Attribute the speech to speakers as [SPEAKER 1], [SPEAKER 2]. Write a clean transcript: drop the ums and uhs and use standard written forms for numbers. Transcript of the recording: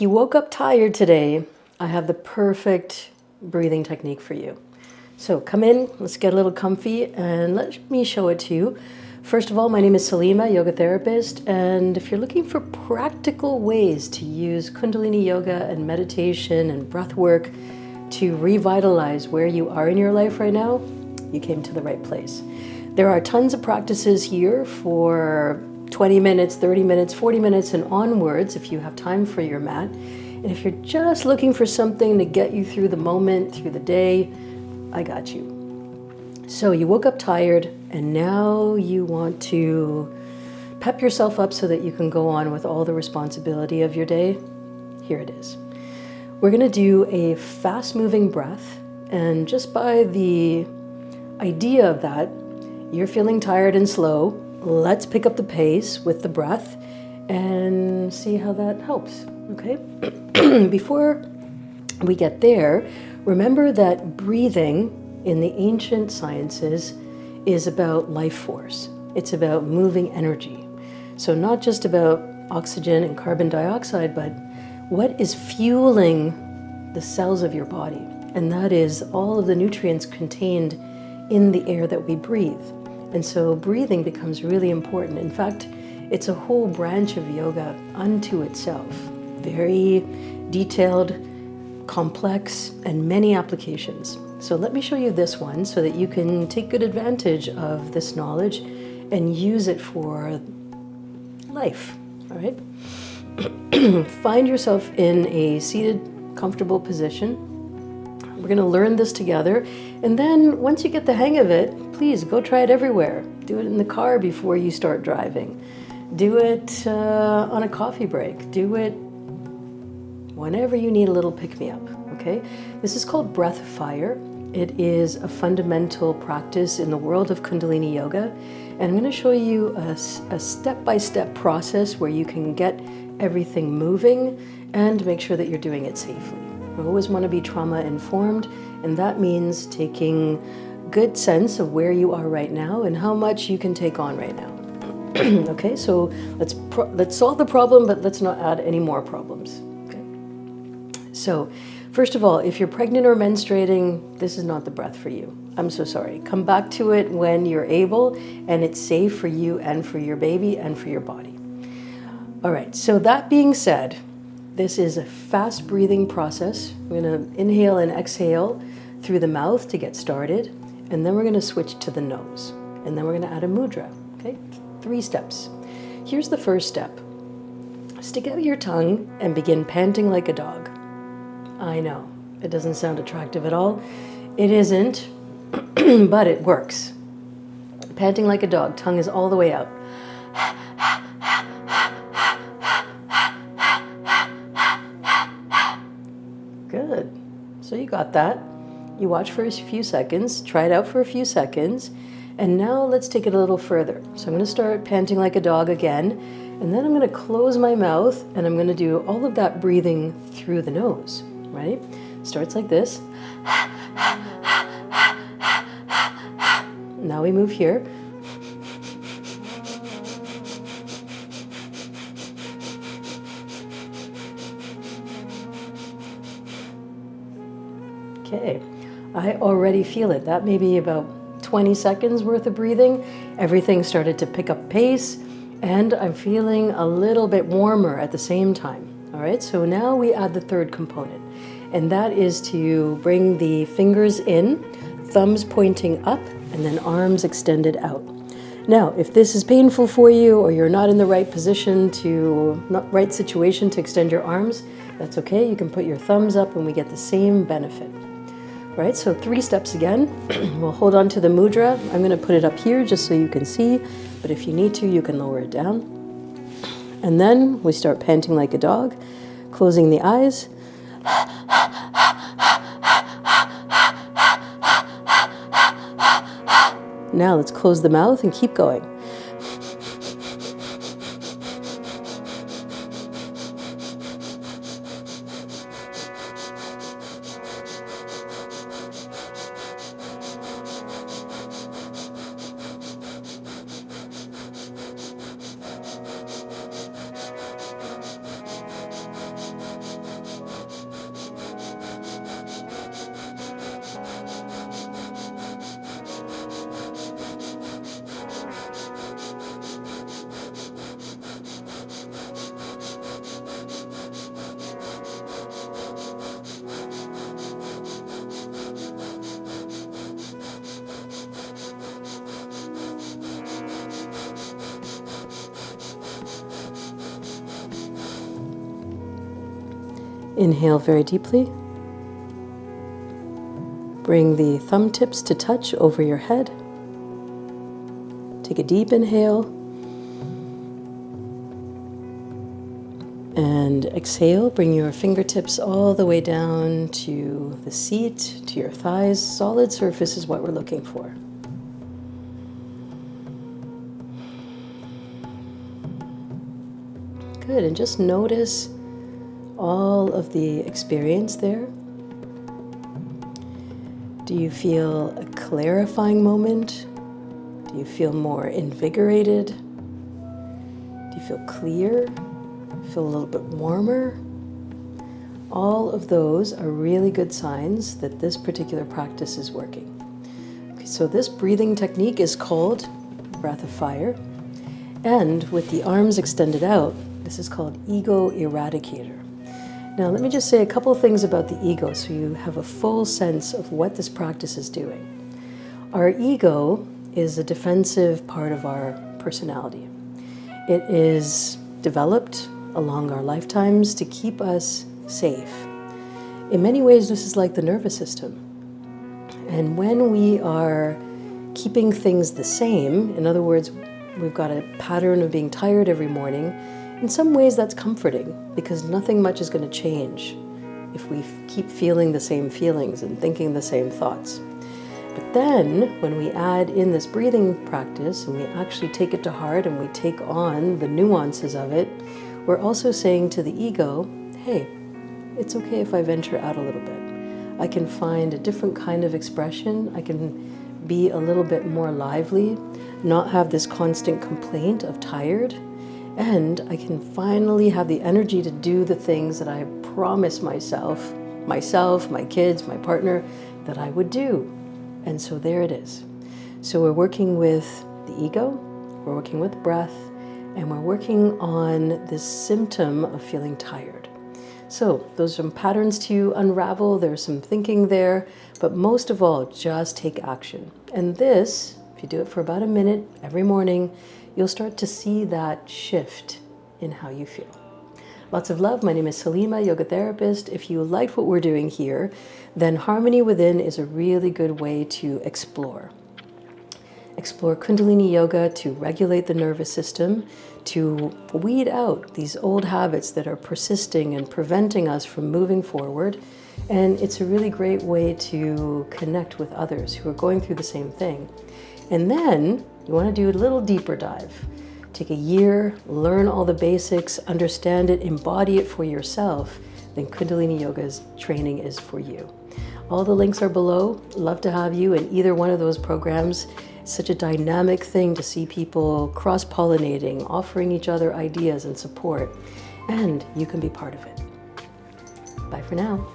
[SPEAKER 1] you woke up tired today, I have the perfect breathing technique for you. So come in, let's get a little comfy and let me show it to you. First of all, my name is Salimah, yoga therapist, and if you're looking for practical ways to use Kundalini Yoga and meditation and breath work to revitalize where you are in your life right now, you came to the right place. There are tons of practices here for 20 minutes, 30 minutes, 40 minutes and onwards if you have time for your mat. And if you're just looking for something to get you through the moment, through the day, I got you. So you woke up tired and now you want to pep yourself up so that you can go on with all the responsibility of your day. Here it is. We're going to do a fast-moving breath, and just by the idea of that, you're feeling tired and slow. Let's pick up the pace with the breath and see how that helps, okay? Before we get there, remember that breathing in the ancient sciences is about life force. It's about moving energy. So not just about oxygen and carbon dioxide, but what is fueling the cells of your body? And that is all of the nutrients contained in the air that we breathe. And so breathing becomes really important. In fact, it's a whole branch of yoga unto itself. Very detailed, complex, and many applications. So let me show you this one so that you can take good advantage of this knowledge and use it for life, all right? Find yourself in a seated, comfortable position. We're going to learn this together. And then once you get the hang of it, please go try it everywhere. Do it in the car before you start driving. Do it on a coffee break. Do it whenever you need a little pick-me-up, okay? This is called breath fire. It is a fundamental practice in the world of Kundalini Yoga. And I'm going to show you a step-by-step process where you can get everything moving and make sure that you're doing it safely. We always want to be trauma-informed, and that means taking good sense of where you are right now and how much you can take on right now. Okay, so let's solve the problem, but let's not add any more problems. Okay. So, first of all, if you're pregnant or menstruating, this is not the breath for you. I'm so sorry. Come back to it when you're able and it's safe for you and for your baby and for your body. All right, so that being said, this is a fast breathing process. We're going to inhale and exhale through the mouth to get started, and then we're going to switch to the nose, and then we're going to add a mudra, okay? 3 steps. Here's the first step. Stick out your tongue and begin panting like a dog. I know, it doesn't sound attractive at all. It isn't, but it works. Panting like a dog, tongue is all the way out. Good. So you got that. You watch for a few seconds, try it out for a few seconds, and now let's take it a little further. So I'm going to start panting like a dog again, and then I'm going to close my mouth, and I'm going to do all of that breathing through the nose. Right? Starts like this. Now we move here. Okay, I already feel it. That may be about 20 seconds worth of breathing. Everything started to pick up pace, and I'm feeling a little bit warmer at the same time. All right, so now we add the third component, and that is to bring the fingers in, thumbs pointing up, and then arms extended out. Now, if this is painful for you or you're not in the right position right situation to extend your arms, that's okay. You can put your thumbs up and we get the same benefit. Right, so 3 steps again. We'll hold on to the mudra. I'm going to put it up here just so you can see, but if you need to, you can lower it down. And then we start panting like a dog, closing the eyes. Now let's close the mouth and keep going. Inhale very deeply. Bring the thumb tips to touch over your head. Take a deep inhale. And exhale, bring your fingertips all the way down to the seat, to your thighs. Solid surface is what we're looking for. Good, and just notice all of the experience there. Do you feel a clarifying moment? Do you feel more invigorated? Do you feel clear? Feel a little bit warmer? All of those are really good signs that this particular practice is working. Okay, so this breathing technique is called Breath of Fire, and with the arms extended out, this is called Ego Eradicator. Now let me just say a couple of things about the ego so you have a full sense of what this practice is doing. Our ego is a defensive part of our personality. It is developed along our lifetimes to keep us safe. In many ways, this is like the nervous system. And when we are keeping things the same, in other words, we've got a pattern of being tired every morning, in some ways that's comforting because nothing much is going to change if we keep feeling the same feelings and thinking the same thoughts. But then when we add in this breathing practice and we actually take it to heart and we take on the nuances of it, we're also saying to the ego, hey, it's okay if I venture out a little bit. I can find a different kind of expression. I can be a little bit more lively, not have this constant complaint of tired, and I can finally have the energy to do the things that I promised myself, my kids, my partner, that I would do. And so there it is. So we're working with the ego, we're working with breath, and we're working on this symptom of feeling tired. So those are some patterns to unravel, there's some thinking there, but most of all, just take action. And this, if you do it for about a minute every morning, you'll start to see that shift in how you feel. Lots of love. My name is Salimah, yoga therapist. If you liked what we're doing here, then Harmony Within is a really good way to explore. Explore Kundalini Yoga to regulate the nervous system, to weed out these old habits that are persisting and preventing us from moving forward. And it's a really great way to connect with others who are going through the same thing. And then you want to do a little deeper dive. Take a year, learn all the basics, understand it, embody it for yourself, then Kundalini Yoga's training is for you. All the links are below. Love to have you in either one of those programs. It's such a dynamic thing to see people cross-pollinating, offering each other ideas and support, and you can be part of it. Bye for now.